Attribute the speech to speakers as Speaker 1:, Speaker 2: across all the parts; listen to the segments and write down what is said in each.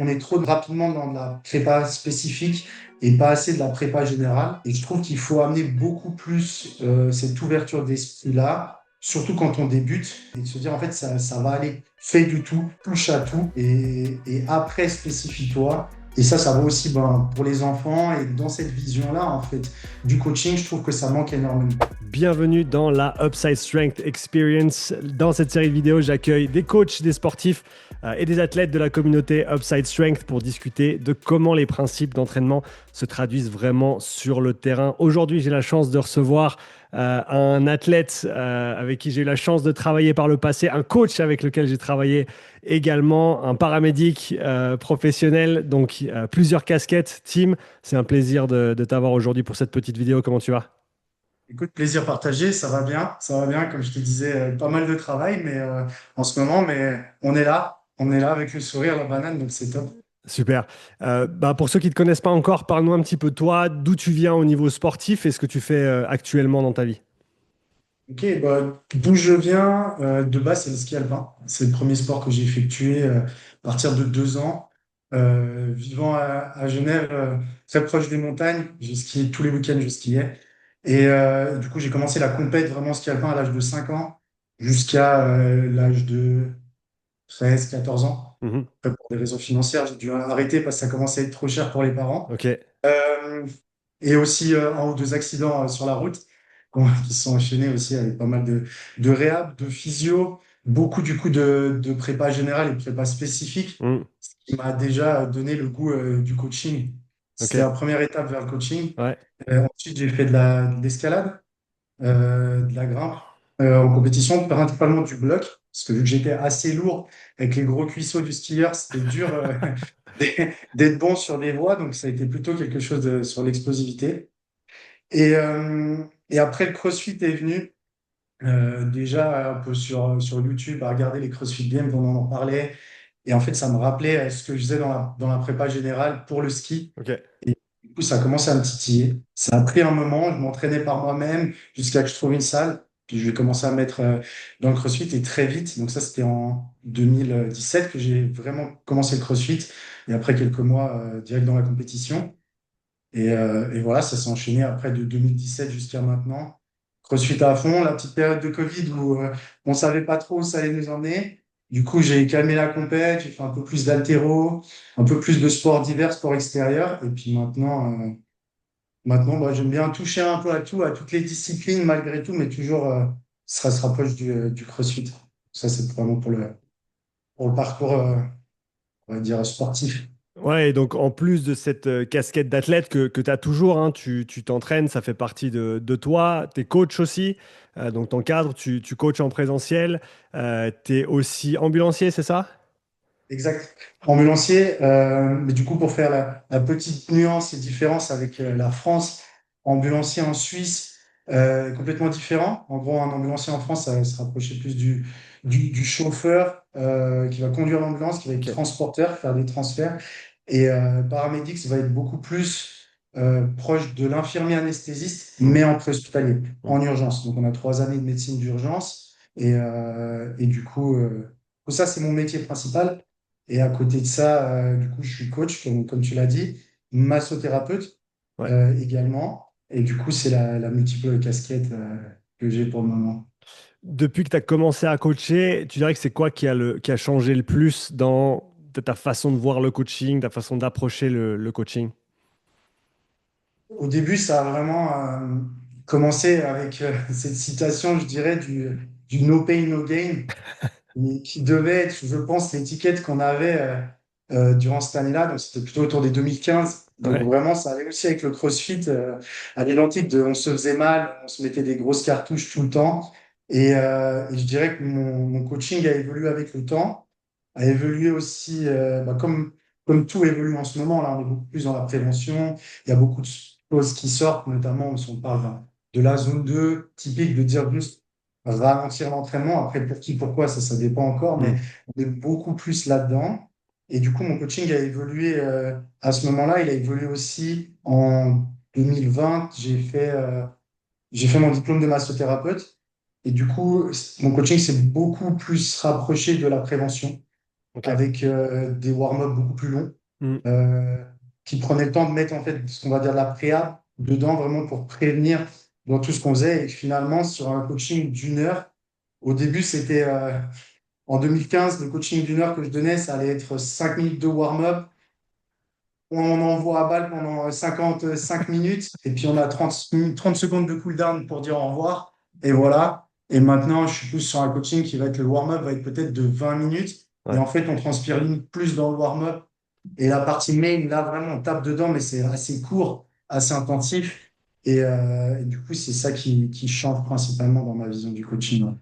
Speaker 1: On est trop rapidement dans de la prépa spécifique et pas assez de la prépa générale. Et je trouve qu'il faut amener beaucoup plus cette ouverture d'esprit-là, surtout quand on débute, et de se dire en fait ça va aller, fais du tout, touche à tout, et après spécifie-toi. Et ça vaut aussi pour les enfants. Et dans cette vision-là, en fait, du coaching, je trouve que ça manque énormément.
Speaker 2: Bienvenue dans la Upside Strength Experience. Dans cette série de vidéos, j'accueille des coachs, des sportifs et des athlètes de la communauté Upside Strength pour discuter de comment les principes d'entraînement se traduisent vraiment sur le terrain. Aujourd'hui, j'ai la chance de recevoir un athlète avec qui j'ai eu la chance de travailler par le passé, un coach avec lequel j'ai travaillé également, un paramédic professionnel, donc plusieurs casquettes. Tim, c'est un plaisir de t'avoir aujourd'hui pour cette petite vidéo. Comment tu vas?
Speaker 1: Écoute, plaisir partagé, ça va bien, comme je te disais, pas mal de travail en ce moment, mais on est là avec le sourire, la banane, donc c'est top.
Speaker 2: Super. Pour ceux qui ne te connaissent pas encore, parle-nous un petit peu de toi, d'où tu viens au niveau sportif et ce que tu fais actuellement dans ta vie.
Speaker 1: Ok, d'où je viens, de base, c'est le ski alpin. C'est le premier sport que j'ai effectué à partir de 2 ans. Vivant à Genève, très proche des montagnes, j'ai skié tous les week-ends, je skiais. Et du coup, j'ai commencé la compète vraiment ski alpin à l'âge de 5 ans jusqu'à l'âge de 13, 14 ans.
Speaker 2: Mhm.
Speaker 1: Après, pour des raisons financières, j'ai dû arrêter parce que ça commençait à être trop cher pour les parents.
Speaker 2: Ok.
Speaker 1: Euh, et aussi un ou deux accidents sur la route qui se sont enchaînés aussi avec pas mal de réhab, de physio, beaucoup du coup de prépa générale et de prépa spécifique,
Speaker 2: Mhm.
Speaker 1: ce qui m'a déjà donné le goût du coaching.
Speaker 2: Ok.
Speaker 1: C'était la première étape vers le coaching.
Speaker 2: Ouais.
Speaker 1: Ensuite, j'ai fait de l'escalade, de la grimpe en compétition, principalement du bloc, parce que vu que j'étais assez lourd avec les gros cuisseaux du skieur, c'était dur d'être bon sur des voies, donc ça a été plutôt quelque chose sur l'explosivité. Et après, le CrossFit est venu, déjà un peu sur YouTube, à regarder les CrossFit Games, on en parlait, et en fait, ça me rappelait ce que je faisais dans la prépa générale pour le ski.
Speaker 2: Ok.
Speaker 1: Et du coup, ça a commencé à me titiller. Ça a pris un moment, je m'entraînais par moi-même jusqu'à que je trouve une salle. Puis je vais commencer à me mettre dans le CrossFit et très vite. Donc ça, c'était en 2017 que j'ai vraiment commencé le CrossFit. Et après quelques mois, direct dans la compétition. Et voilà, ça s'est enchaîné après de 2017 jusqu'à maintenant. CrossFit à fond, la petite période de Covid où on savait pas trop où ça allait nous emmener. Du coup, j'ai calmé la compète, j'ai fait un peu plus d'haltéro, un peu plus de sports divers, sports extérieurs. Et puis maintenant, j'aime bien toucher un peu à tout, à toutes les disciplines malgré tout, mais toujours, ça se rapproche du CrossFit. Ça, c'est vraiment pour le parcours, on va dire, sportif.
Speaker 2: Ouais, et donc en plus de cette casquette d'athlète que tu as toujours, hein, tu t'entraînes, ça fait partie de toi, tu es coach aussi, donc ton cadre, tu coaches en présentiel, tu es aussi ambulancier, c'est ça?
Speaker 1: Exact. Ambulancier, mais du coup, pour faire la petite nuance et différence avec la France, ambulancier en Suisse, complètement différent. En gros, un ambulancier en France, ça va se rapprocher plus du chauffeur qui va conduire l'ambulance, qui va être
Speaker 2: Ok.
Speaker 1: transporteur, faire des transferts. Et paramédic, ça va être beaucoup plus proche de l'infirmier anesthésiste,
Speaker 2: Mm.
Speaker 1: mais en préhospitalier,
Speaker 2: Mm.
Speaker 1: en urgence. Donc, on a 3 années de médecine d'urgence. Et du coup, ça, c'est mon métier principal. Et à côté de ça, du coup, je suis coach, comme tu l'as dit, massothérapeute
Speaker 2: Ouais.
Speaker 1: également. Et du coup, c'est la multiple casquette que j'ai pour le moment.
Speaker 2: Depuis que tu as commencé à coacher, tu dirais que c'est quoi qui a changé le plus dans ta façon de voir le coaching, ta façon d'approcher le coaching?
Speaker 1: Au début, ça a vraiment commencé avec cette citation, je dirais, du no pain, no gain, et qui devait être, je pense, l'étiquette qu'on avait durant cette année-là. Donc, c'était plutôt autour des 2015. Donc,
Speaker 2: Ouais.
Speaker 1: vraiment, ça allait aussi avec le CrossFit à l'identique de on se faisait mal, on se mettait des grosses cartouches tout le temps. Et je dirais que mon coaching a évolué avec le temps, a évolué aussi, comme tout évolue en ce moment. Là, on est beaucoup plus dans la prévention. Il y a beaucoup de choses qui sortent, notamment si on parle de la zone 2 typique, de dire juste ralentir l'entraînement. Après, pour qui, pourquoi, ça dépend encore, mais
Speaker 2: Mm.
Speaker 1: on est beaucoup plus là-dedans. Et du coup, mon coaching a évolué à ce moment-là. Il a évolué aussi en 2020. J'ai fait mon diplôme de massothérapeute. Et du coup, mon coaching s'est beaucoup plus rapproché de la prévention.
Speaker 2: Ok.
Speaker 1: avec des warm-up beaucoup plus longs,
Speaker 2: Hmm.
Speaker 1: euh, qui prenaient le temps de mettre en fait ce qu'on va dire la préa dedans vraiment pour prévenir dans tout ce qu'on faisait. Et finalement, sur un coaching d'une heure, au début, c'était en 2015, le coaching d'une heure que je donnais, ça allait être 5 minutes de warm-up. On envoie à balle pendant 55 minutes et puis on a 30 secondes de cooldown pour dire au revoir. Et voilà. Et maintenant, je suis plus sur un coaching qui va être le warm-up, va être peut-être de 20 minutes. Et
Speaker 2: Ouais.
Speaker 1: en fait, on transpire limite plus dans le warm-up. Et la partie main, là, vraiment, on tape dedans, mais c'est assez court, assez intensif. Et du coup, c'est ça qui change principalement dans ma vision du coaching. Ouais.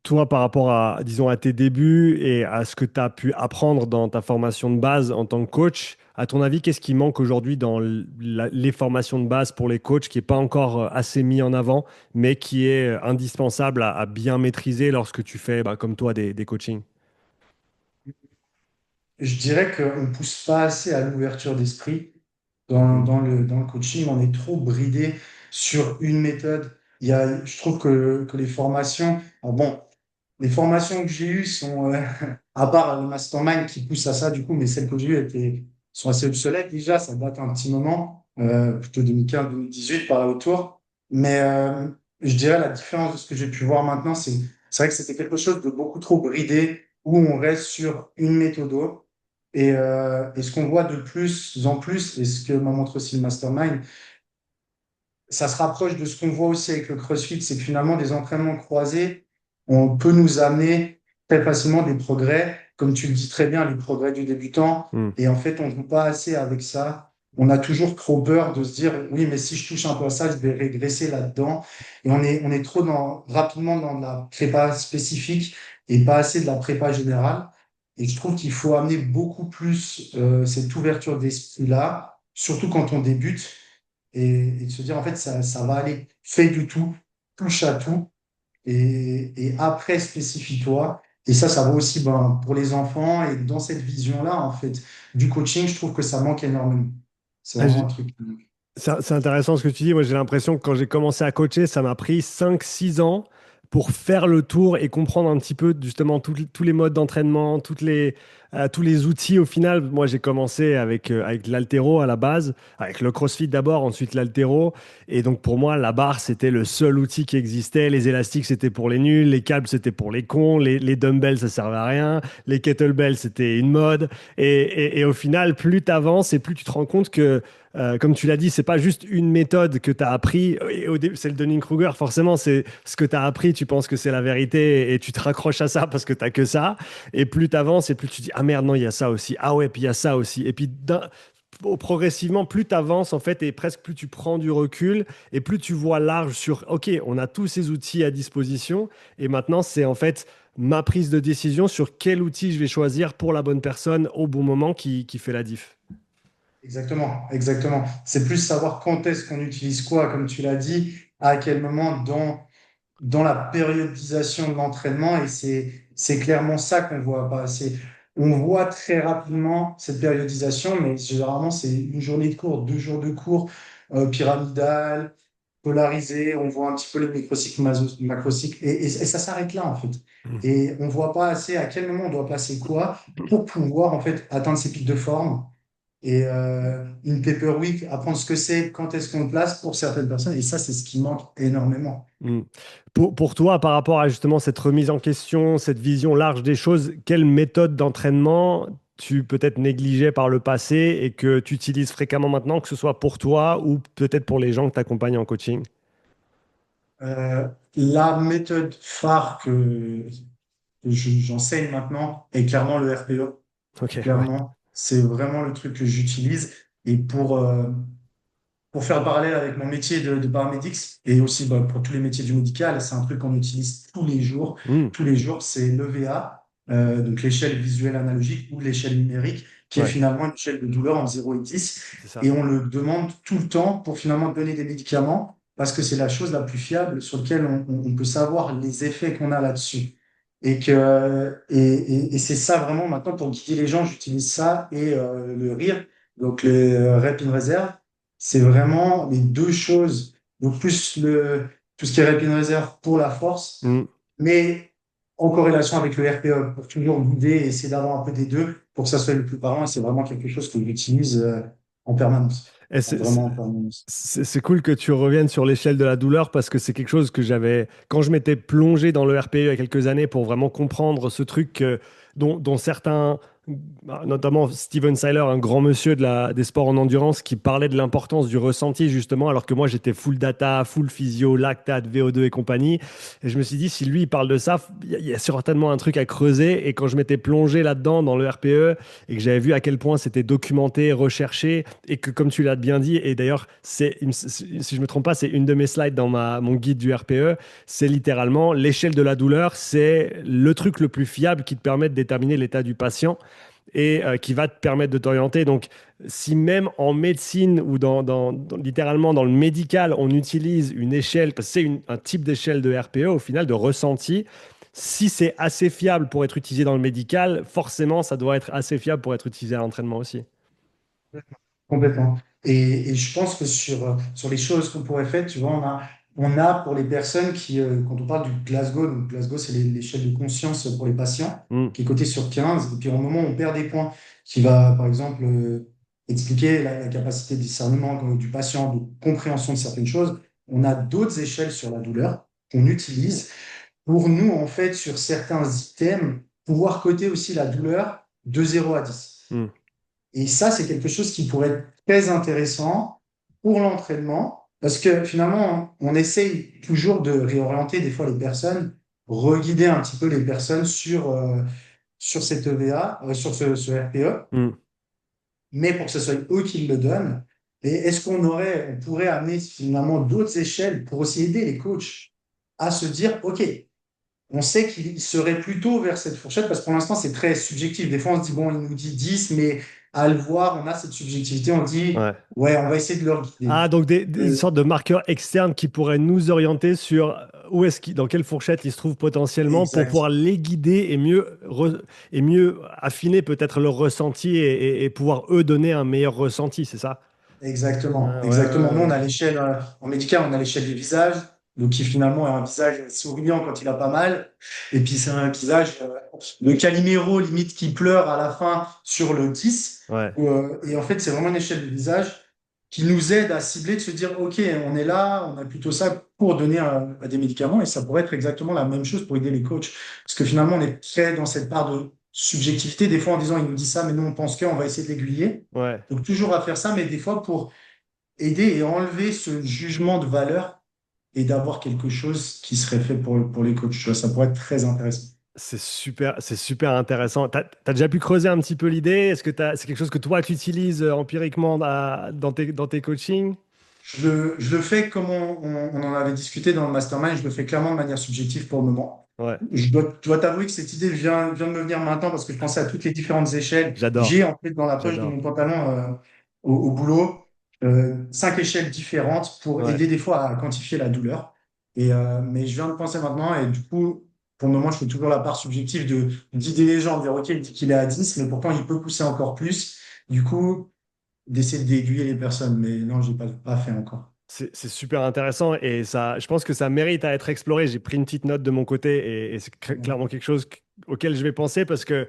Speaker 2: Toi, par rapport à, disons, à tes débuts et à ce que tu as pu apprendre dans ta formation de base en tant que coach, à ton avis, qu'est-ce qui manque aujourd'hui dans les formations de base pour les coachs qui n'est pas encore assez mis en avant, mais qui est indispensable à bien maîtriser lorsque tu fais, bah, comme toi, des coachings?
Speaker 1: Je dirais qu'on ne pousse pas assez à l'ouverture d'esprit.
Speaker 2: Mm.
Speaker 1: Dans le coaching, on est trop bridé sur une méthode. Je trouve que les formations, alors bon, les formations que j'ai eues sont, à part le mastermind qui pousse à ça, du coup, mais celles que j'ai eues sont assez obsolètes déjà, ça date un petit moment, plutôt 2015-2018 par là autour. Mais je dirais la différence de ce que j'ai pu voir maintenant, c'est vrai que c'était quelque chose de beaucoup trop bridé, où on reste sur une méthode. Et ce qu'on voit de plus en plus, et ce que m'a montré aussi le mastermind, ça se rapproche de ce qu'on voit aussi avec le CrossFit, c'est que finalement, des entraînements croisés, on peut nous amener très facilement des progrès, comme tu le dis très bien, les progrès du débutant.
Speaker 2: Mm.
Speaker 1: Et en fait, on ne joue pas assez avec ça. On a toujours trop peur de se dire, oui, mais si je touche un peu à ça, je vais régresser là-dedans. Et on est trop rapidement dans de la prépa spécifique et pas assez de la prépa générale. Et je trouve qu'il faut amener beaucoup plus cette ouverture d'esprit-là, surtout quand on débute et de se dire, en fait, ça va aller, fais du tout, touche à tout, et après, spécifie-toi. Et ça vaut aussi ben, pour les enfants. Et dans cette vision-là, en fait, du coaching, je trouve que ça manque énormément. C'est
Speaker 2: Ah,
Speaker 1: vraiment un truc.
Speaker 2: c'est intéressant ce que tu dis. Moi, j'ai l'impression que quand j'ai commencé à coacher, ça m'a pris 5, 6 ans pour faire le tour et comprendre un petit peu justement tous les modes d'entraînement, tous les outils. Au final, moi, j'ai commencé avec l'haltéro à la base, avec le CrossFit d'abord, ensuite l'haltéro. Et donc, pour moi, la barre, c'était le seul outil qui existait. Les élastiques, c'était pour les nuls. Les câbles, c'était pour les cons. Les dumbbells, ça servait à rien. Les kettlebells, c'était une mode. Et au final, plus tu avances et plus tu te rends compte que comme tu l'as dit, c'est pas juste une méthode que tu as appris. Et au début, c'est le Dunning-Kruger, forcément, c'est ce que tu as appris, tu penses que c'est la vérité et tu te raccroches à ça parce que tu que ça. Et plus tu avances et plus tu dis, ah merde, non, il y a ça aussi. Ah ouais, puis il y a ça aussi. Et puis progressivement, plus tu avances en fait et presque plus tu prends du recul et plus tu vois large sur, ok, on a tous ces outils à disposition et maintenant c'est en fait ma prise de décision sur quel outil je vais choisir pour la bonne personne au bon moment qui fait la diff.
Speaker 1: Exactement, exactement. C'est plus savoir quand est-ce qu'on utilise quoi, comme tu l'as dit, à quel moment dans la périodisation de l'entraînement. Et c'est clairement ça qu'on voit pas. On voit très rapidement cette périodisation, mais généralement, c'est une journée de cours, 2 jours de cours, pyramidal, polarisé. On voit un petit peu les microcycles, macrocycles, et ça s'arrête là, en fait. Et on voit pas assez à quel moment on doit placer quoi pour pouvoir, en fait, atteindre ces pics de forme. Et une paper week, apprendre ce que c'est, quand est-ce qu'on le place pour certaines personnes. Et ça, c'est ce qui manque énormément.
Speaker 2: Mm. Pour toi, par rapport à justement cette remise en question, cette vision large des choses, quelle méthode d'entraînement tu peut-être négligeais par le passé et que tu utilises fréquemment maintenant, que ce soit pour toi ou peut-être pour les gens que tu accompagnes en coaching?
Speaker 1: La méthode phare que j'enseigne maintenant est clairement le RPE.
Speaker 2: Ok, ouais.
Speaker 1: Clairement, c'est vraiment le truc que j'utilise. Et pour faire le parallèle avec mon métier de paramédic et aussi bah, pour tous les métiers du médical, c'est un truc qu'on utilise tous les jours.
Speaker 2: Mm.
Speaker 1: Tous les jours, c'est l'EVA, donc l'échelle visuelle analogique ou l'échelle numérique, qui est
Speaker 2: Ouais,
Speaker 1: finalement une échelle de douleur en 0 et 10.
Speaker 2: c'est ça.
Speaker 1: Et on le demande tout le temps pour finalement donner des médicaments parce que c'est la chose la plus fiable sur laquelle on peut savoir les effets qu'on a là-dessus. Et c'est ça vraiment maintenant pour guider les gens, j'utilise ça et le rire, donc le rep in reserve. C'est vraiment les deux choses. Donc, plus tout ce qui est rep in reserve pour la force,
Speaker 2: Mm.
Speaker 1: mais en corrélation avec le RPE pour toujours guider et essayer d'avoir un peu des deux pour que ça soit le plus parlant. Et c'est vraiment quelque chose que j'utilise en permanence.
Speaker 2: Et
Speaker 1: Vraiment en permanence.
Speaker 2: c'est cool que tu reviennes sur l'échelle de la douleur parce que c'est quelque chose que j'avais, quand je m'étais plongé dans le RPE il y a quelques années pour vraiment comprendre ce truc dont certains, notamment Steven Seiler, un grand monsieur des sports en endurance, qui parlait de l'importance du ressenti justement, alors que moi j'étais full data, full physio, lactate, VO2 et compagnie. Et je me suis dit, si lui il parle de ça, il y a certainement un truc à creuser. Et quand je m'étais plongé là-dedans, dans le RPE, et que j'avais vu à quel point c'était documenté, recherché, et que comme tu l'as bien dit, et d'ailleurs, si je me trompe pas, c'est une de mes slides dans mon guide du RPE, c'est littéralement l'échelle de la douleur, c'est le truc le plus fiable qui te permet de déterminer l'état du patient et qui va te permettre de t'orienter. Donc, si même en médecine ou littéralement dans le médical, on utilise une échelle, parce que c'est un type d'échelle de RPE, au final, de ressenti, si c'est assez fiable pour être utilisé dans le médical, forcément, ça doit être assez fiable pour être utilisé à l'entraînement aussi.
Speaker 1: Complètement. Et je pense que sur les choses qu'on pourrait faire, tu vois, on a pour les personnes qui, quand on parle du Glasgow, donc Glasgow, c'est l'échelle de conscience pour les patients,
Speaker 2: Mm.
Speaker 1: qui est cotée sur 15. Et puis au moment où on perd des points, qui va, par exemple, expliquer la capacité de discernement du patient, de compréhension de certaines choses, on a d'autres échelles sur la douleur qu'on utilise pour nous, en fait, sur certains items, pouvoir coter aussi la douleur de 0 à 10.
Speaker 2: Mm.
Speaker 1: Et ça, c'est quelque chose qui pourrait être très intéressant pour l'entraînement, parce que finalement, on essaye toujours de réorienter des fois les personnes, reguider un petit peu les personnes sur cette EVA, sur ce RPE,
Speaker 2: Mm.
Speaker 1: mais pour que ce soit eux qui le donnent. Et est-ce on pourrait amener finalement d'autres échelles pour aussi aider les coachs à se dire, OK, on sait qu'il serait plutôt vers cette fourchette parce que pour l'instant, c'est très subjectif. Des fois, on se dit, bon, il nous dit 10 mais à le voir, on a cette subjectivité. On dit,
Speaker 2: Ouais.
Speaker 1: ouais, on va essayer de leur guider.
Speaker 2: Ah, donc des
Speaker 1: Euh,
Speaker 2: sortes de marqueurs externes qui pourraient nous orienter sur dans quelle fourchette ils se trouvent potentiellement pour
Speaker 1: exact.
Speaker 2: pouvoir les guider et mieux affiner peut-être leur ressenti et pouvoir eux donner un meilleur ressenti, c'est ça?
Speaker 1: Exactement.
Speaker 2: Ah, ouais,
Speaker 1: Exactement. Nous,
Speaker 2: ouais,
Speaker 1: on
Speaker 2: ouais.
Speaker 1: a l'échelle, en médical, on a l'échelle du visage. Donc, qui finalement est un visage souriant quand il a pas mal. Et puis, c'est un visage de Calimero, limite, qui pleure à la fin sur le 10.
Speaker 2: Ouais.
Speaker 1: Et en fait, c'est vraiment une échelle de visage qui nous aide à cibler, de se dire, OK, on est là, on a plutôt ça pour donner des médicaments. Et ça pourrait être exactement la même chose pour aider les coachs. Parce que finalement, on est très dans cette part de subjectivité. Des fois, en disant, il nous dit ça, mais nous, on pense qu'on va essayer de l'aiguiller.
Speaker 2: Ouais.
Speaker 1: Donc, toujours à faire ça, mais des fois, pour aider et enlever ce jugement de valeur et d'avoir quelque chose qui serait fait pour les coachs. Tu vois, ça pourrait être très intéressant.
Speaker 2: C'est super intéressant. T'as déjà pu creuser un petit peu l'idée? Est-ce que c'est quelque chose que toi tu utilises empiriquement dans tes coachings?
Speaker 1: Je le fais comme on en avait discuté dans le mastermind, je le fais clairement de manière subjective pour le moment.
Speaker 2: Ouais.
Speaker 1: Je dois t'avouer que cette idée vient de me venir maintenant parce que je pensais à toutes les différentes échelles.
Speaker 2: J'adore.
Speaker 1: J'ai en fait dans la poche de
Speaker 2: J'adore.
Speaker 1: mon pantalon au boulot 5 échelles différentes pour
Speaker 2: Ouais.
Speaker 1: aider des fois à quantifier la douleur. Mais je viens de penser maintenant et du coup, pour le moment, je fais toujours la part subjective de guider les gens, de dire OK, il dit qu'il est à 10 mais pourtant il peut pousser encore plus. Du coup, d'essayer d'aiguiller les personnes. Mais non, je n'ai pas fait encore.
Speaker 2: C'est super intéressant et ça, je pense que ça mérite à être exploré. J'ai pris une petite note de mon côté et c'est clairement quelque chose auquel je vais penser parce que,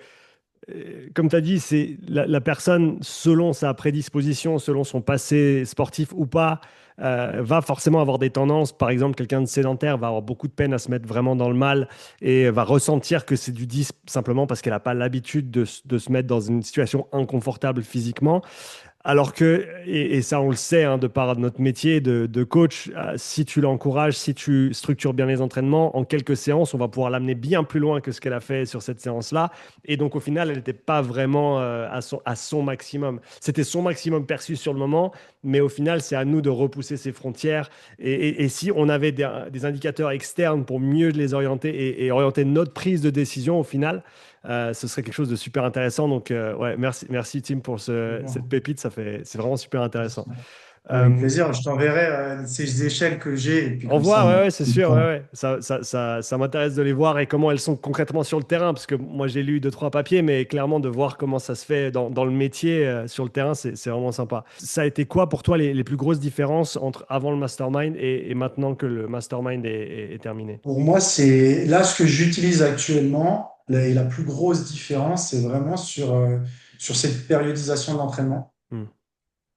Speaker 2: comme tu as dit, c'est la personne, selon sa prédisposition, selon son passé sportif ou pas, va forcément avoir des tendances. Par exemple, quelqu'un de sédentaire va avoir beaucoup de peine à se mettre vraiment dans le mal et va ressentir que c'est du 10 simplement parce qu'elle n'a pas l'habitude de se mettre dans une situation inconfortable physiquement. Alors que, et ça on le sait, hein, de par notre métier de coach, si tu l'encourages, si tu structures bien les entraînements, en quelques séances, on va pouvoir l'amener bien plus loin que ce qu'elle a fait sur cette séance-là. Et donc au final, elle n'était pas vraiment à son maximum. C'était son maximum perçu sur le moment, mais au final, c'est à nous de repousser ses frontières. Et si on avait des indicateurs externes pour mieux les orienter et orienter notre prise de décision au final, ce serait quelque chose de super intéressant. Donc, ouais, merci Tim pour cette pépite. C'est vraiment super intéressant.
Speaker 1: Avec plaisir. Je t'enverrai ces échelles que j'ai et puis
Speaker 2: On
Speaker 1: comme ça,
Speaker 2: voit, ouais, ouais, c'est
Speaker 1: on
Speaker 2: sûr, ouais,
Speaker 1: prend.
Speaker 2: ouais. Ça m'intéresse de les voir et comment elles sont concrètement sur le terrain, parce que moi j'ai lu deux, trois papiers, mais clairement de voir comment ça se fait dans le métier, sur le terrain, c'est vraiment sympa. Ça a été quoi pour toi les plus grosses différences entre avant le mastermind et maintenant que le mastermind est terminé?
Speaker 1: Pour moi, c'est là ce que j'utilise actuellement. La plus grosse différence, c'est vraiment sur cette périodisation de l'entraînement,
Speaker 2: Hmm.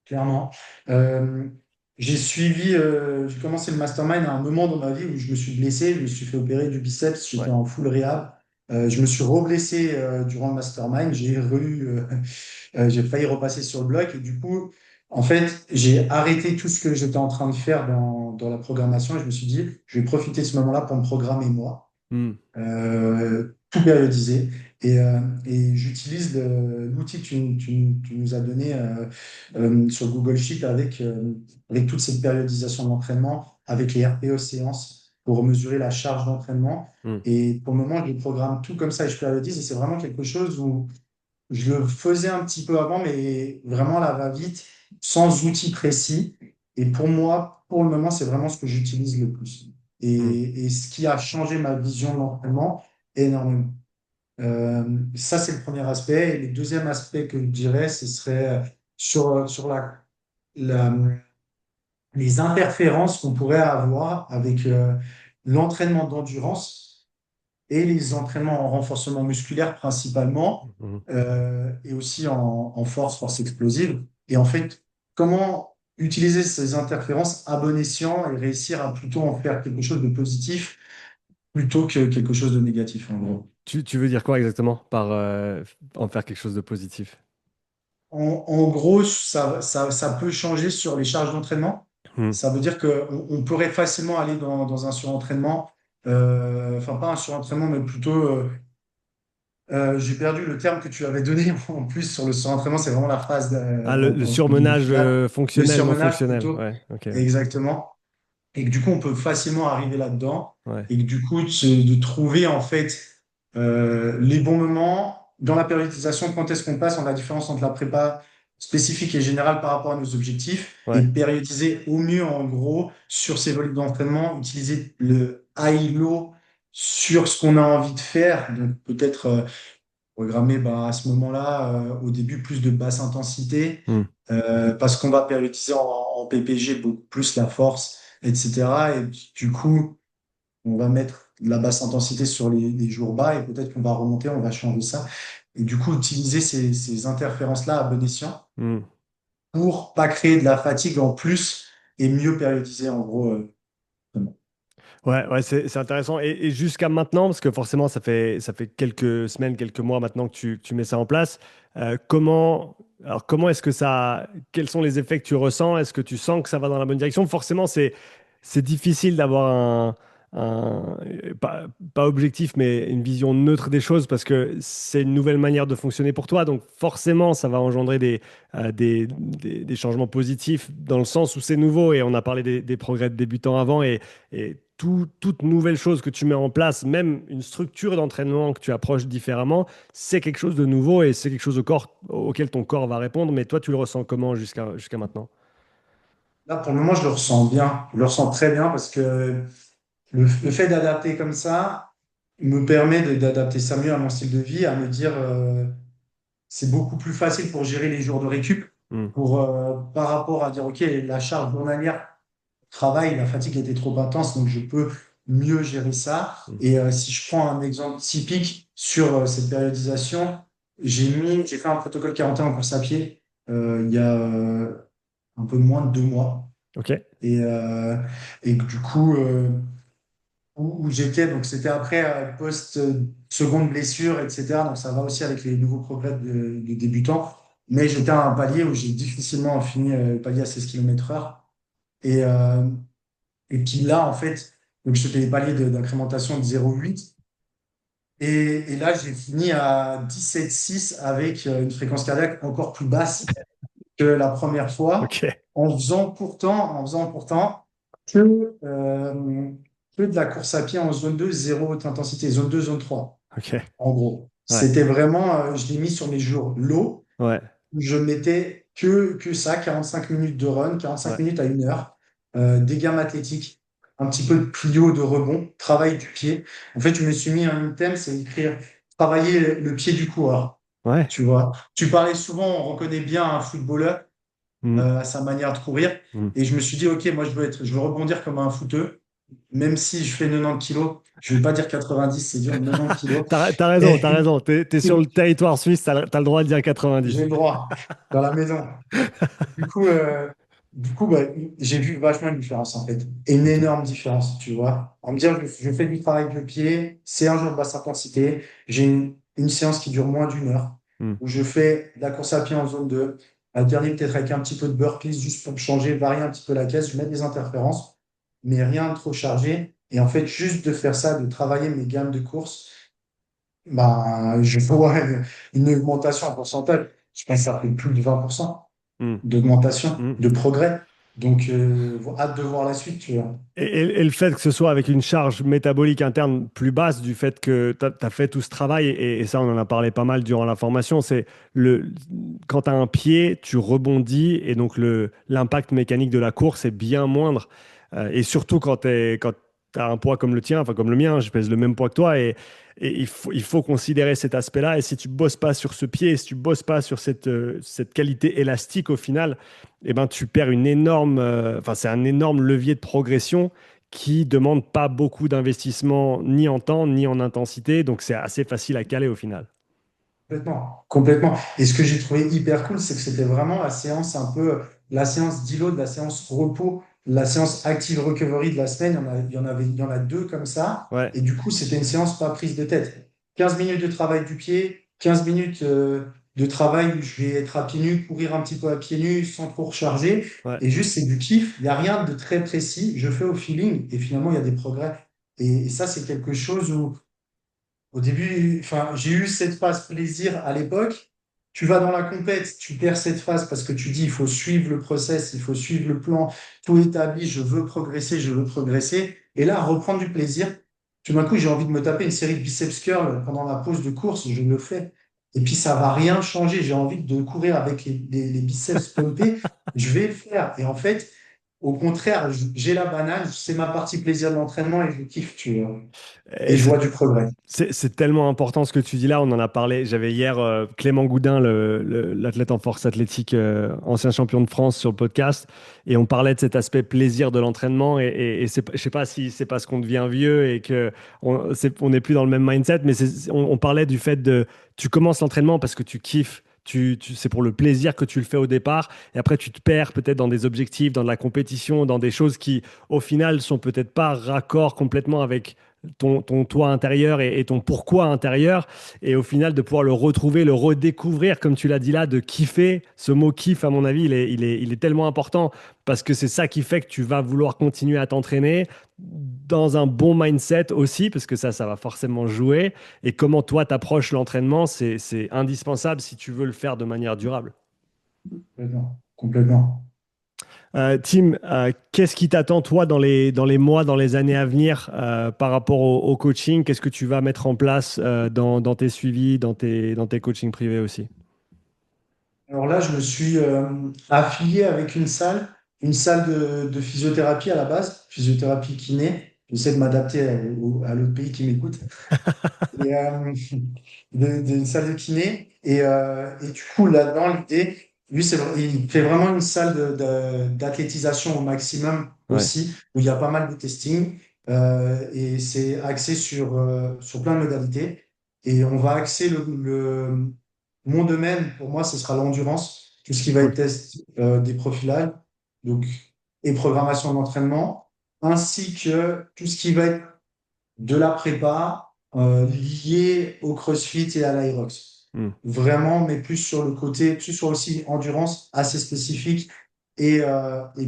Speaker 1: clairement. J'ai commencé le mastermind à un moment dans ma vie où je me suis blessé, je me suis fait opérer du biceps, j'étais
Speaker 2: Ouais.
Speaker 1: en full rehab. Je me suis reblessé durant le mastermind, j'ai failli repasser sur le bloc et du coup, en fait, j'ai arrêté tout ce que j'étais en train de faire dans la programmation et je me suis dit, je vais profiter de ce moment-là pour me programmer moi,
Speaker 2: Hmm.
Speaker 1: tout périodiser. Et j'utilise l'outil que tu nous as donné sur Google Sheet avec toute cette périodisation de l'entraînement, avec les RPE séances pour mesurer la charge d'entraînement.
Speaker 2: Hmm.
Speaker 1: Et pour le moment, je programme tout comme ça et je périodise. Et c'est vraiment quelque chose où je le faisais un petit peu avant, mais vraiment à la va-vite, sans outil précis. Et pour moi, pour le moment, c'est vraiment ce que j'utilise le plus.
Speaker 2: Hmm.
Speaker 1: Et ce qui a changé ma vision de l'entraînement énormément. Ça, c'est le premier aspect. Et le deuxième aspect que je dirais, ce serait sur la- les interférences qu'on pourrait avoir avec l'entraînement d'endurance et les entraînements en renforcement musculaire principalement,
Speaker 2: Hmm.
Speaker 1: et aussi en force explosive. Et en fait, comment utiliser ces interférences à bon escient et réussir à plutôt en faire quelque chose de positif plutôt que quelque chose de négatif, en gros.
Speaker 2: Tu veux dire quoi exactement par en faire quelque chose de positif?
Speaker 1: En gros, ça peut changer sur les charges d'entraînement.
Speaker 2: Hmm.
Speaker 1: Ça veut dire qu'on pourrait facilement aller dans un surentraînement, enfin pas un surentraînement, mais plutôt, j'ai perdu le terme que tu avais donné en plus sur le surentraînement, c'est vraiment la phrase
Speaker 2: Ah, le
Speaker 1: en
Speaker 2: surmenage
Speaker 1: finale, le
Speaker 2: fonctionnel, non
Speaker 1: surmenage
Speaker 2: fonctionnel.
Speaker 1: plutôt,
Speaker 2: Ouais, ok, ouais.
Speaker 1: exactement. Et que du coup, on peut facilement arriver là-dedans
Speaker 2: Ouais.
Speaker 1: et que du coup, de trouver en fait les bons moments dans la périodisation, quand est-ce qu'on passe, on a la différence entre la prépa spécifique et générale par rapport à nos objectifs et
Speaker 2: Ouais.
Speaker 1: périodiser au mieux en gros sur ces volumes d'entraînement, utiliser le high-low sur ce qu'on a envie de faire. Donc peut-être programmer bah, à ce moment-là, au début, plus de basse intensité
Speaker 2: Hmm.
Speaker 1: parce qu'on va périodiser en PPG beaucoup plus la force, etc. Et puis, du coup, on va mettre de la basse intensité sur les jours bas et peut-être qu'on va remonter, on va changer ça. Et du coup, utiliser ces interférences-là à bon escient
Speaker 2: Hmm.
Speaker 1: pour pas créer de la fatigue en plus et mieux périodiser en gros. Vraiment.
Speaker 2: Ouais, ouais, c'est intéressant. Et jusqu'à maintenant, parce que forcément, ça fait quelques semaines, quelques mois maintenant que que tu mets ça en place, comment est-ce que quels sont les effets que tu ressens? Est-ce que tu sens que ça va dans la bonne direction? Forcément, c'est difficile d'avoir un- pas objectif, mais une vision neutre des choses parce que c'est une nouvelle manière de fonctionner pour toi. Donc, forcément, ça va engendrer des changements positifs dans le sens où c'est nouveau et on a parlé des progrès de débutants avant et toute nouvelle chose que tu mets en place, même une structure d'entraînement que tu approches différemment, c'est quelque chose de nouveau et c'est quelque chose auquel ton corps va répondre. Mais toi, tu le ressens comment jusqu'à maintenant?
Speaker 1: Là, pour le moment, je le ressens bien. Je le ressens très bien parce que le fait d'adapter comme ça me permet d'adapter ça mieux à mon style de vie, à me dire c'est beaucoup plus facile pour gérer les jours de récup,
Speaker 2: Hmm.
Speaker 1: par rapport à dire, OK, la charge journalière, travail, la fatigue était trop intense, donc je peux mieux gérer ça.
Speaker 2: Hmm.
Speaker 1: Et si je prends un exemple typique sur cette périodisation, j'ai fait un protocole 41 en course à pied il y a un peu moins de 2 mois.
Speaker 2: Ok.
Speaker 1: Et, euh, et que du coup, où j'étais, donc c'était après post-seconde blessure, etc. Donc ça va aussi avec les nouveaux progrès de débutant. Mais j'étais à un palier où j'ai difficilement fini le palier à 16 km/h. Et, euh, et puis là, en fait, donc c'était des paliers d'incrémentation de 0,8. Et là, j'ai fini à 17,6 avec une fréquence cardiaque encore plus basse que la première fois,
Speaker 2: Ok.
Speaker 1: en faisant pourtant que de la course à pied en zone 2 zéro haute intensité, zone 2 zone 3
Speaker 2: Ok.
Speaker 1: en gros.
Speaker 2: Ouais.
Speaker 1: C'était vraiment, je l'ai mis sur mes jours low,
Speaker 2: Ouais.
Speaker 1: où je mettais que ça, 45 minutes de run, 45
Speaker 2: Ouais.
Speaker 1: minutes à 1 heure, des gammes athlétiques, un petit peu de plio, de rebond, travail du pied. En fait, je me suis mis un item, c'est écrire travailler le pied du coureur.
Speaker 2: Ouais.
Speaker 1: Tu vois, tu parlais souvent, on reconnaît bien un footballeur
Speaker 2: Mm.
Speaker 1: à sa manière de courir.
Speaker 2: Mm.
Speaker 1: Et je me suis dit, OK, moi, je veux rebondir comme un footeux, même si je fais 90 kilos. Je ne vais pas dire 90, c'est dur, 90 kilos.
Speaker 2: T'as raison,
Speaker 1: Et
Speaker 2: t'as raison. T'es sur le territoire suisse, t'as le droit de dire 90.
Speaker 1: j'ai le droit dans la maison. Du coup, euh, du coup bah, j'ai vu vachement une différence, en fait. Une
Speaker 2: Ok.
Speaker 1: énorme différence, tu vois. En me disant, je fais du travail de pied, c'est un jour de basse intensité. J'ai une séance qui dure moins d'1 heure,
Speaker 2: Mm.
Speaker 1: où je fais de la course à pied en zone 2. Alterner peut-être avec un petit peu de burpees, juste pour changer, varier un petit peu la caisse. Je mets des interférences, mais rien de trop chargé. Et en fait, juste de faire ça, de travailler mes gammes de course, bah, je vois une augmentation en pourcentage. Je pense que ça fait plus de 20%
Speaker 2: Mm.
Speaker 1: d'augmentation,
Speaker 2: Mm.
Speaker 1: de progrès. Donc, hâte de voir la suite, tu vois.
Speaker 2: Et le fait que ce soit avec une charge métabolique interne plus basse, du fait que tu as fait tout ce travail, et ça on en a parlé pas mal durant la formation, c'est le, quand tu as un pied, tu rebondis, et donc l'impact mécanique de la course est bien moindre. Et surtout quand tu as un poids comme le tien, enfin comme le mien, je pèse le même poids que toi, et il faut considérer cet aspect-là. Et si tu bosses pas sur ce pied, si tu bosses pas sur cette qualité élastique au final, eh ben, tu perds une énorme, enfin, c'est un énorme levier de progression qui demande pas beaucoup d'investissement ni en temps ni en intensité. Donc, c'est assez facile à caler au final.
Speaker 1: Complètement, complètement. Et ce que j'ai trouvé hyper cool, c'est que c'était vraiment la séance un peu, la séance deload, la séance repos, la séance active recovery de la semaine. Il y en a deux comme ça.
Speaker 2: Ouais,
Speaker 1: Et du coup, c'était une séance pas prise de tête. 15 minutes de travail du pied, 15 minutes de travail où je vais être à pieds nus, courir un petit peu à pieds nus sans trop recharger.
Speaker 2: ouais.
Speaker 1: Et juste, c'est du kiff. Il n'y a rien de très précis. Je fais au feeling et finalement, il y a des progrès. Et ça, c'est quelque chose où au début, enfin, j'ai eu cette phase plaisir à l'époque. Tu vas dans la compète, tu perds cette phase parce que tu dis il faut suivre le process, il faut suivre le plan, tout établi, je veux progresser, je veux progresser. Et là, reprendre du plaisir. Tout d'un coup, j'ai envie de me taper une série de biceps curls pendant la pause de course, je le fais. Et puis, ça va rien changer. J'ai envie de courir avec les biceps pumpés, je vais le faire. Et en fait, au contraire, j'ai la banane, c'est ma partie plaisir de l'entraînement et je kiffe, tu vois. Et
Speaker 2: Et
Speaker 1: je vois du progrès.
Speaker 2: c'est tellement important ce que tu dis là, on en a parlé. J'avais hier Clément Goudin, l'athlète en force athlétique, ancien champion de France sur le podcast, et on parlait de cet aspect plaisir de l'entraînement. Je sais pas si c'est parce qu'on devient vieux et que on n'est plus dans le même mindset, mais on parlait du fait de tu commences l'entraînement parce que tu kiffes. C'est pour le plaisir que tu le fais au départ, et après tu te perds peut-être dans des objectifs, dans de la compétition, dans des choses qui, au final, sont peut-être pas raccord complètement avec ton toi intérieur et ton pourquoi intérieur, et au final de pouvoir le retrouver, le redécouvrir, comme tu l'as dit là, de kiffer. Ce mot kiff, à mon avis, il est tellement important parce que c'est ça qui fait que tu vas vouloir continuer à t'entraîner dans un bon mindset aussi, parce que ça va forcément jouer. Et comment toi t'approches l'entraînement, c'est indispensable si tu veux le faire de manière durable.
Speaker 1: Complètement. Complètement.
Speaker 2: Tim, qu'est-ce qui t'attend toi dans les mois, dans les années à venir par rapport au coaching? Qu'est-ce que tu vas mettre en place dans tes suivis, dans tes coachings privés aussi?
Speaker 1: Alors là, je me suis affilié avec une salle de physiothérapie à la base, physiothérapie kiné. J'essaie de m'adapter à l'autre pays qui m'écoute. Et, une salle de kiné. Et du coup, là-dedans, l'idée, lui, il fait vraiment une salle d'athlétisation au maximum
Speaker 2: Ouais,
Speaker 1: aussi, où il y a pas mal de testing. Et c'est axé sur plein de modalités. Et on va axer mon domaine, pour moi, ce sera l'endurance, tout ce qui va
Speaker 2: cool.
Speaker 1: être test des profilages, donc, et programmation d'entraînement, ainsi que tout ce qui va être de la prépa liée au CrossFit et à l'Aerox.
Speaker 2: Hmm,
Speaker 1: Vraiment, mais plus sur le côté, plus sur aussi endurance assez spécifique et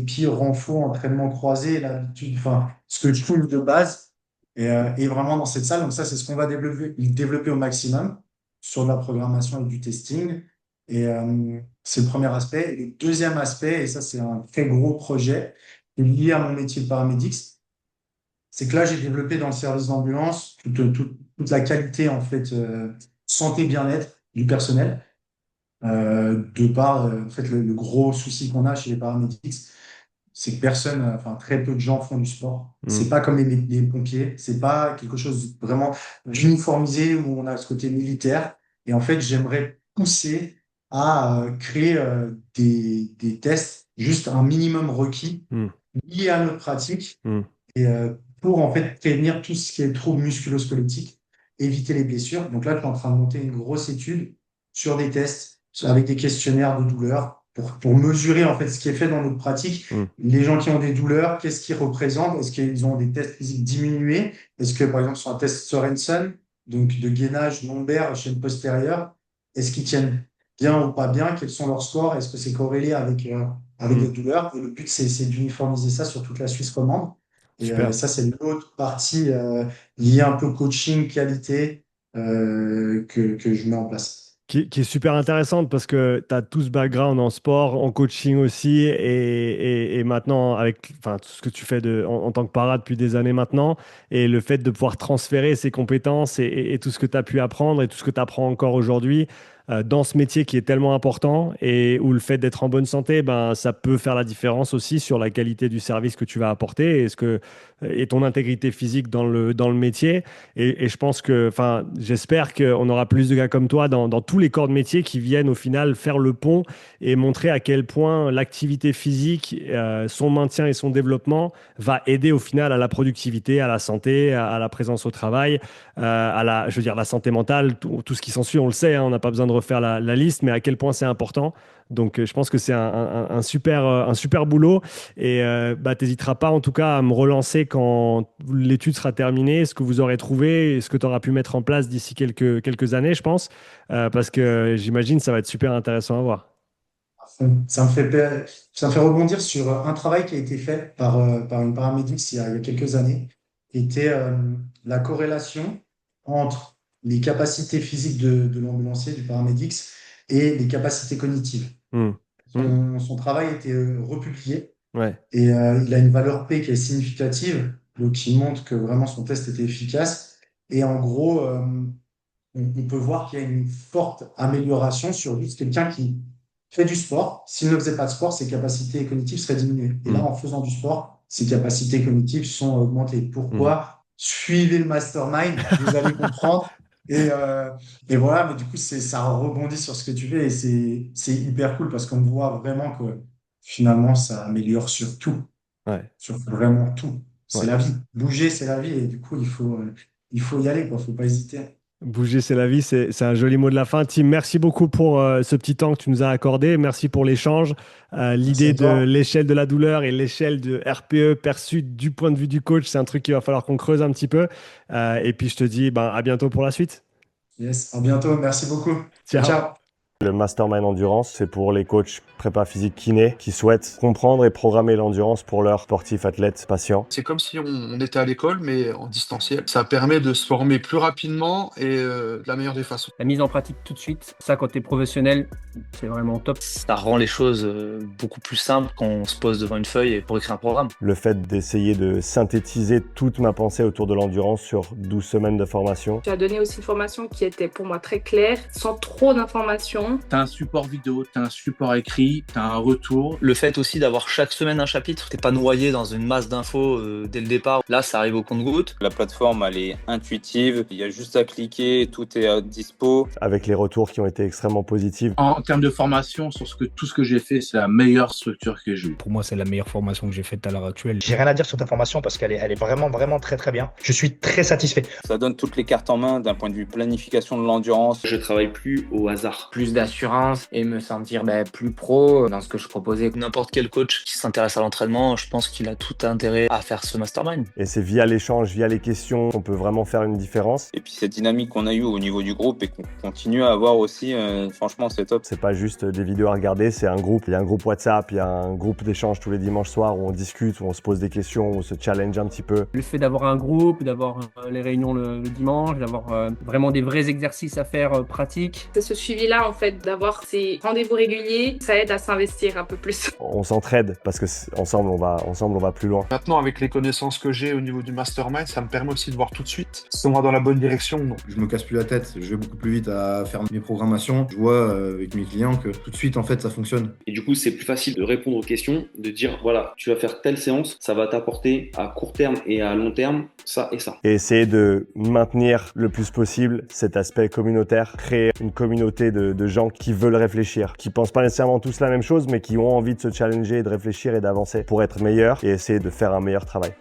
Speaker 1: puis renfort, entraînement croisé, l'habitude, enfin, ce que je trouve de base et vraiment dans cette salle. Donc ça, c'est ce qu'on va développer au maximum sur de la programmation et du testing. Et c'est le premier aspect. Et le deuxième aspect, et ça, c'est un très gros projet, est lié à mon métier de paramédic, c'est que là, j'ai développé dans le service d'ambulance toute la qualité, en fait, santé, bien-être du personnel. de par en fait le gros souci qu'on a chez les paramédics, c'est que personne, enfin très peu de gens font du sport.
Speaker 2: Mm.
Speaker 1: C'est pas comme les pompiers, c'est pas quelque chose de vraiment d'uniformisé où on a ce côté militaire. Et en fait, j'aimerais pousser à créer des tests, juste un minimum requis
Speaker 2: Mm.
Speaker 1: lié à notre pratique
Speaker 2: Mm.
Speaker 1: et pour en fait prévenir tout ce qui est troubles musculo-squelettiques, éviter les blessures. Donc là, je suis en train de monter une grosse étude sur des tests avec des questionnaires de douleur pour mesurer en fait ce qui est fait dans notre pratique.
Speaker 2: Mm.
Speaker 1: Les gens qui ont des douleurs, qu'est-ce qu'ils représentent? Est-ce qu'ils ont des tests physiques diminués? Est-ce que par exemple sur un test Sorensen, donc de gainage lombaire chaîne postérieure, est-ce qu'ils tiennent bien ou pas bien? Quels sont leurs scores? Est-ce que c'est corrélé avec
Speaker 2: Mm.
Speaker 1: des douleurs? Et le but, c'est d'uniformiser ça sur toute la Suisse romande. Et
Speaker 2: Super.
Speaker 1: ça, c'est l'autre partie liée un peu coaching, qualité que je mets en place.
Speaker 2: Qui est super intéressante parce que tu as tout ce background en sport, en coaching aussi, et maintenant avec enfin, tout ce que tu fais en tant que para depuis des années maintenant, et le fait de pouvoir transférer ces compétences et tout ce que tu as pu apprendre et tout ce que tu apprends encore aujourd'hui dans ce métier qui est tellement important et où le fait d'être en bonne santé, ben, ça peut faire la différence aussi sur la qualité du service que tu vas apporter et ton intégrité physique dans le métier. Et je pense que, enfin, j'espère qu'on aura plus de gars comme toi dans tous les corps de métier qui viennent au final faire le pont et montrer à quel point l'activité physique, son maintien et son développement va aider au final à la productivité, à la santé, à la présence au travail, je veux dire, la santé mentale, tout ce qui s'ensuit, on le sait, hein, on n'a pas besoin de refaire la liste, mais à quel point c'est important. Donc, je pense que c'est un super boulot. Et bah, t'hésiteras pas en tout cas à me relancer quand l'étude sera terminée, ce que vous aurez trouvé, et ce que tu auras pu mettre en place d'ici quelques années, je pense, parce que j'imagine que ça va être super intéressant à voir.
Speaker 1: Ça me fait rebondir sur un travail qui a été fait par une paramédic il y a quelques années, qui était la corrélation entre les capacités physiques de l'ambulancier, du paramédic, et les capacités cognitives.
Speaker 2: Hmm. Hmm.
Speaker 1: Son travail a été republié
Speaker 2: Ouais.
Speaker 1: et il a une valeur P qui est significative, donc qui montre que vraiment son test était efficace. Et en gros, on peut voir qu'il y a une forte amélioration sur juste quelqu'un qui fait du sport. S'il ne faisait pas de sport, ses capacités cognitives seraient diminuées. Et là,
Speaker 2: Hmm.
Speaker 1: en faisant du sport, ses capacités cognitives sont augmentées.
Speaker 2: Hmm.
Speaker 1: Pourquoi? Suivez le mastermind, vous allez comprendre. Et, euh, et voilà, mais du coup, ça rebondit sur ce que tu fais et c'est hyper cool parce qu'on voit vraiment que finalement, ça améliore
Speaker 2: Ouais.
Speaker 1: sur vraiment tout. C'est
Speaker 2: Ouais.
Speaker 1: la vie. Bouger, c'est la vie et du coup, il faut y aller, quoi. Faut pas hésiter.
Speaker 2: Bouger, c'est la vie, c'est un joli mot de la fin. Tim, merci beaucoup pour ce petit temps que tu nous as accordé. Merci pour l'échange.
Speaker 1: Merci
Speaker 2: L'idée
Speaker 1: à
Speaker 2: de
Speaker 1: toi.
Speaker 2: l'échelle de la douleur et l'échelle de RPE perçue du point de vue du coach, c'est un truc qu'il va falloir qu'on creuse un petit peu. Et puis je te dis ben, à bientôt pour la suite.
Speaker 1: Yes, à bientôt. Merci beaucoup. Ciao,
Speaker 2: Ciao.
Speaker 1: ciao.
Speaker 3: Le Mastermind Endurance, c'est pour les coachs prépa physique kiné qui souhaitent comprendre et programmer l'endurance pour leurs sportifs, athlètes, patients.
Speaker 4: C'est comme si on était à l'école, mais en distanciel. Ça permet de se former plus rapidement et de la meilleure des façons.
Speaker 5: La mise en pratique tout de suite, ça quand t'es professionnel, c'est vraiment top.
Speaker 6: Ça rend les choses beaucoup plus simples quand on se pose devant une feuille et pour écrire un programme.
Speaker 3: Le fait d'essayer de synthétiser toute ma pensée autour de l'endurance sur 12 semaines de formation.
Speaker 7: Tu as donné aussi une formation qui était pour moi très claire, sans trop d'informations.
Speaker 8: Tu as un support vidéo, tu as un support écrit, tu as un retour.
Speaker 6: Le fait aussi d'avoir chaque semaine un chapitre, t'es pas noyé dans une masse d'infos dès le départ. Là, ça arrive au compte-gouttes.
Speaker 9: La plateforme, elle est intuitive, il y a juste à cliquer, tout est à dispo.
Speaker 3: Avec les retours qui ont été extrêmement positifs.
Speaker 8: En termes de formation, sur tout ce que j'ai fait, c'est la meilleure structure que j'ai eue.
Speaker 10: Pour moi, c'est la meilleure formation que j'ai faite à l'heure actuelle.
Speaker 11: J'ai rien à dire sur ta formation parce qu'elle est vraiment, vraiment très, très bien. Je suis très satisfait.
Speaker 9: Ça donne toutes les cartes en main d'un point de vue planification de l'endurance.
Speaker 12: Je travaille plus au hasard.
Speaker 13: Plus d'assurance et me sentir plus pro dans ce que je proposais.
Speaker 6: N'importe quel coach qui s'intéresse à l'entraînement, je pense qu'il a tout intérêt à faire ce mastermind.
Speaker 3: Et c'est via l'échange, via les questions qu'on peut vraiment faire une différence.
Speaker 9: Et puis cette dynamique qu'on a eue au niveau du groupe et qu'on continue à avoir aussi, franchement c'est top.
Speaker 3: C'est pas juste des vidéos à regarder, c'est un groupe. Il y a un groupe WhatsApp, il y a un groupe d'échange tous les dimanches soirs où on discute, où on se pose des questions, où on se challenge un petit peu.
Speaker 5: Le fait d'avoir un groupe, d'avoir les réunions le dimanche, d'avoir vraiment des vrais exercices à faire pratiques.
Speaker 7: C'est ce suivi-là en fait fait d'avoir ces rendez-vous réguliers, ça aide à s'investir un peu plus.
Speaker 3: On s'entraide parce que ensemble on va plus loin.
Speaker 4: Maintenant, avec les connaissances que j'ai au niveau du mastermind, ça me permet aussi de voir tout de suite si on va dans la bonne direction ou non.
Speaker 14: Je me casse plus la tête, je vais beaucoup plus vite à faire mes programmations. Je vois avec mes clients que tout de suite, en fait, ça fonctionne.
Speaker 12: Et du coup, c'est plus facile de répondre aux questions, de dire, voilà, tu vas faire telle séance, ça va t'apporter à court terme et à long terme ça et ça.
Speaker 3: Et essayer de maintenir le plus possible cet aspect communautaire, créer une communauté de gens qui veulent réfléchir, qui pensent pas nécessairement tous la même chose, mais qui ont envie de se challenger, de réfléchir et d'avancer pour être meilleurs et essayer de faire un meilleur travail.